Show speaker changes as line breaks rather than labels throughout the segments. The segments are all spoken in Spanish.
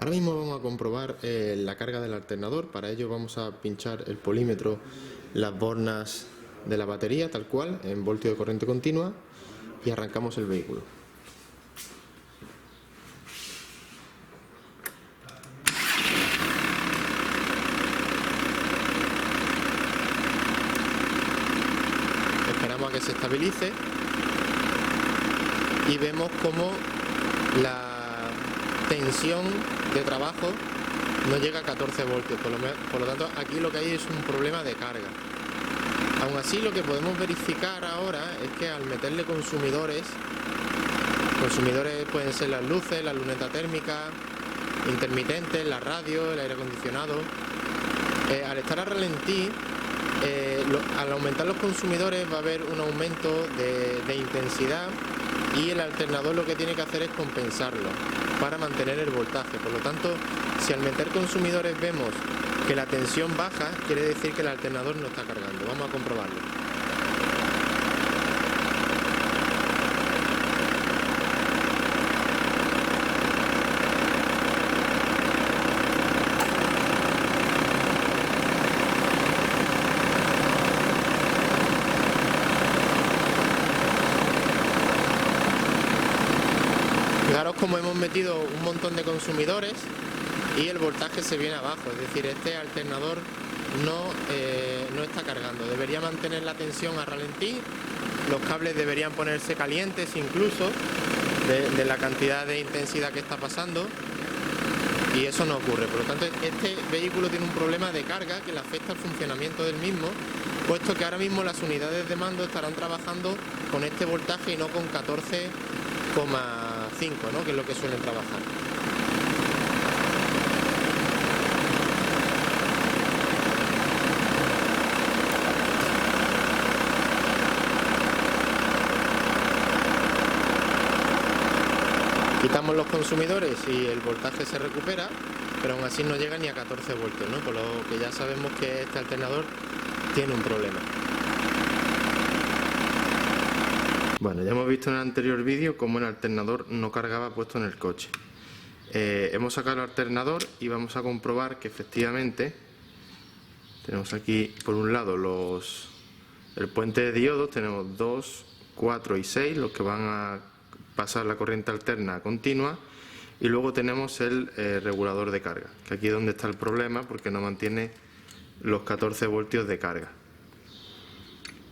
Ahora mismo vamos a comprobar la carga del alternador. Para ello vamos a pinchar el polímetro, las bornas de la batería, tal cual, en voltio de corriente continua, y arrancamos el vehículo. Esperamos a que se estabilice y vemos cómo la tensión de trabajo no llega a 14 voltios, por lo tanto aquí lo que hay es un problema de carga. Aún así, lo que podemos verificar ahora es que al meterle consumidores pueden ser las luces, la luneta térmica, intermitentes, la radio, el aire acondicionado. Al estar a ralentí, al aumentar los consumidores va a haber un aumento de intensidad, y el alternador lo que tiene que hacer es compensarlo para mantener el voltaje. Por lo tanto, si al meter consumidores vemos que la tensión baja, quiere decir que el alternador no está cargando. Vamos a comprobarlo. Fijaros cómo hemos metido un montón de consumidores y el voltaje se viene abajo, es decir, este alternador no está cargando. Debería mantener la tensión a ralentí, los cables deberían ponerse calientes incluso de la cantidad de intensidad que está pasando, y eso no ocurre. Por lo tanto, este vehículo tiene un problema de carga que le afecta al funcionamiento del mismo, puesto que ahora mismo las unidades de mando estarán trabajando con este voltaje y no con 14,5, ¿no?, que es lo que suelen trabajar. Quitamos los consumidores y el voltaje se recupera, pero aún así no llega ni a 14 voltios, ¿no? Por lo que ya sabemos que este alternador tiene un problema. Bueno, ya hemos visto en el anterior vídeo cómo el alternador no cargaba puesto en el coche. Hemos sacado el alternador y vamos a comprobar que efectivamente tenemos aquí por un lado el puente de diodos, tenemos 2, 4 y 6, los que van a pasar la corriente alterna continua, y luego tenemos el regulador de carga, que aquí es donde está el problema, porque no mantiene los 14 voltios de carga.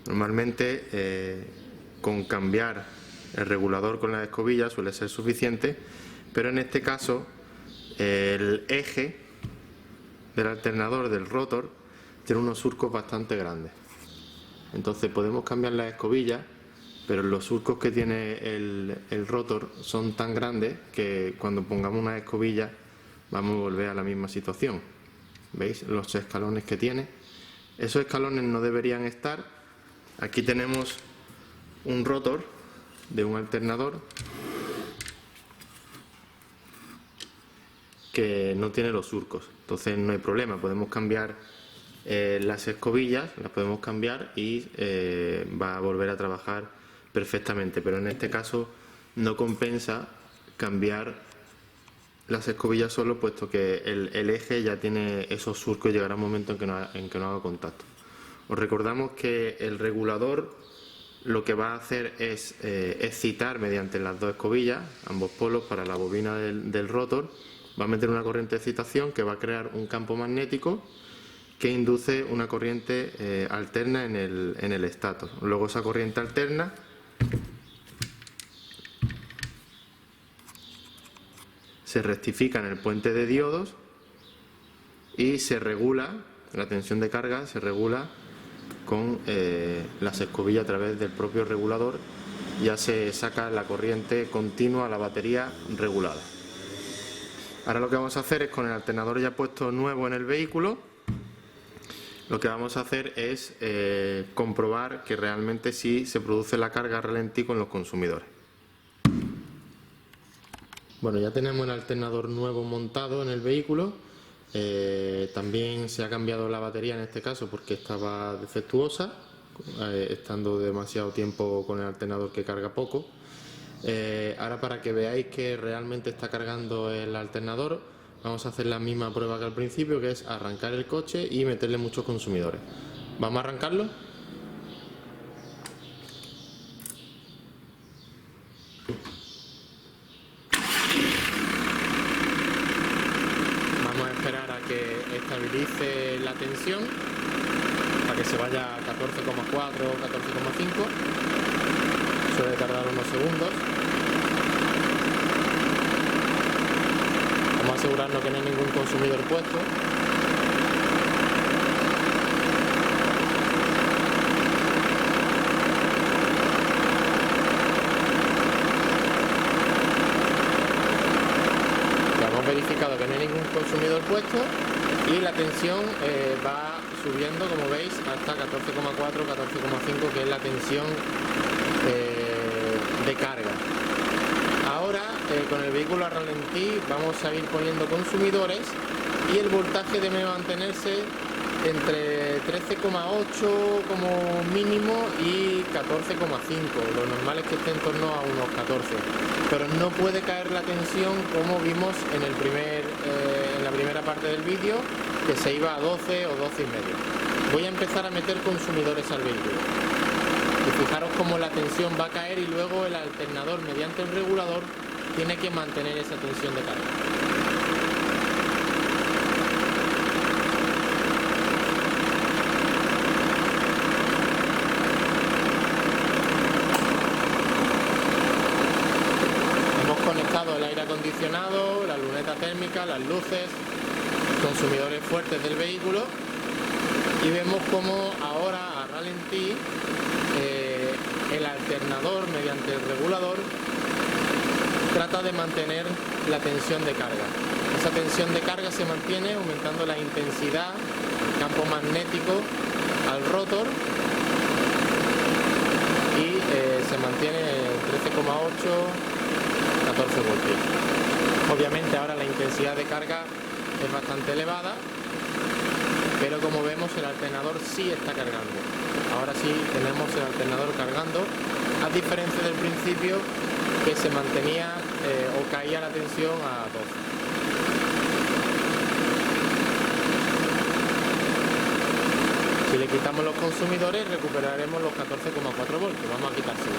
Normalmente con cambiar el regulador con la escobilla suele ser suficiente, pero en este caso el eje del alternador, del rotor, tiene unos surcos bastante grandes. Entonces podemos cambiar la escobilla, pero los surcos que tiene el rotor son tan grandes que cuando pongamos una escobilla vamos a volver a la misma situación. ¿Veis los escalones que tiene? Esos escalones no deberían estar. Aquí tenemos un rotor de un alternador que no tiene los surcos, entonces no hay problema, podemos cambiar las escobillas, las podemos cambiar y va a volver a trabajar perfectamente, pero en este caso no compensa cambiar las escobillas solo, puesto que el eje ya tiene esos surcos y llegará un momento en que no haga contacto. Os recordamos que el regulador lo que va a hacer es excitar mediante las dos escobillas, ambos polos, para la bobina del rotor. Va a meter una corriente de excitación que va a crear un campo magnético que induce una corriente alterna en el estator. Luego esa corriente alterna se rectifica en el puente de diodos y se regula, la tensión de carga se regula con las escobillas a través del propio regulador. Ya se saca la corriente continua a la batería regulada. Ahora lo que vamos a hacer es, con el alternador ya puesto nuevo en el vehículo, lo que vamos a hacer es comprobar que realmente sí se produce la carga a ralentí con los consumidores. Bueno, ya tenemos el alternador nuevo montado en el vehículo. También se ha cambiado la batería en este caso porque estaba defectuosa, estando demasiado tiempo con el alternador que carga poco. Ahora, para que veáis que realmente está cargando el alternador, vamos a hacer la misma prueba que al principio, que es arrancar el coche y meterle muchos consumidores. Vamos a arrancarlo. Vamos a esperar a que estabilice la tensión, para que se vaya a 14,4 o 14,5. Suele tardar unos segundos. Vamos a asegurarnos que no hay ningún consumidor puesto. Ya hemos verificado que no hay ningún consumidor puesto y la tensión va subiendo, como veis, hasta 14,4, 14,5, que es la tensión de carga. Ahora, con el vehículo a ralentí, vamos a ir poniendo consumidores y el voltaje debe mantenerse entre 13,8 como mínimo y 14,5. Lo normal es que esté en torno a unos 14, pero no puede caer la tensión como vimos en la primera parte del vídeo, que se iba a 12 o 12,5. Voy a empezar a meter consumidores al vehículo. Y fijaros cómo la tensión va a caer y luego el alternador, mediante el regulador, tiene que mantener esa tensión de carga. Hemos conectado el aire acondicionado, la luneta térmica, las luces, consumidores fuertes del vehículo, y vemos cómo ahora a ralentí el alternador, mediante el regulador, trata de mantener la tensión de carga. Esa tensión de carga se mantiene aumentando la intensidad, el campo magnético al rotor, y se mantiene en 13,8, 14 voltios. Obviamente ahora la intensidad de carga es bastante elevada, pero como vemos el alternador sí está cargando. Ahora sí tenemos el alternador cargando, a diferencia del principio, que se mantenía o caía la tensión a 12. Si le quitamos los consumidores, recuperaremos los 14,4 voltios. Vamos a quitárselo.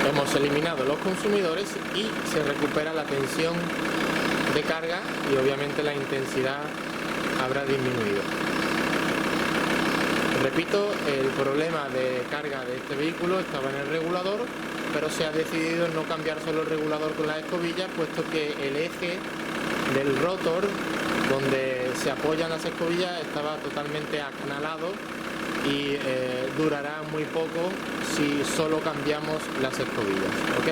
Hemos eliminado los consumidores y se recupera la tensión de carga y obviamente la intensidad habrá disminuido. Repito, el problema de carga de este vehículo estaba en el regulador, pero se ha decidido no cambiar solo el regulador con las escobillas, puesto que el eje del rotor, donde se apoyan las escobillas, estaba totalmente acanalado y durará muy poco si solo cambiamos las escobillas, ¿ok?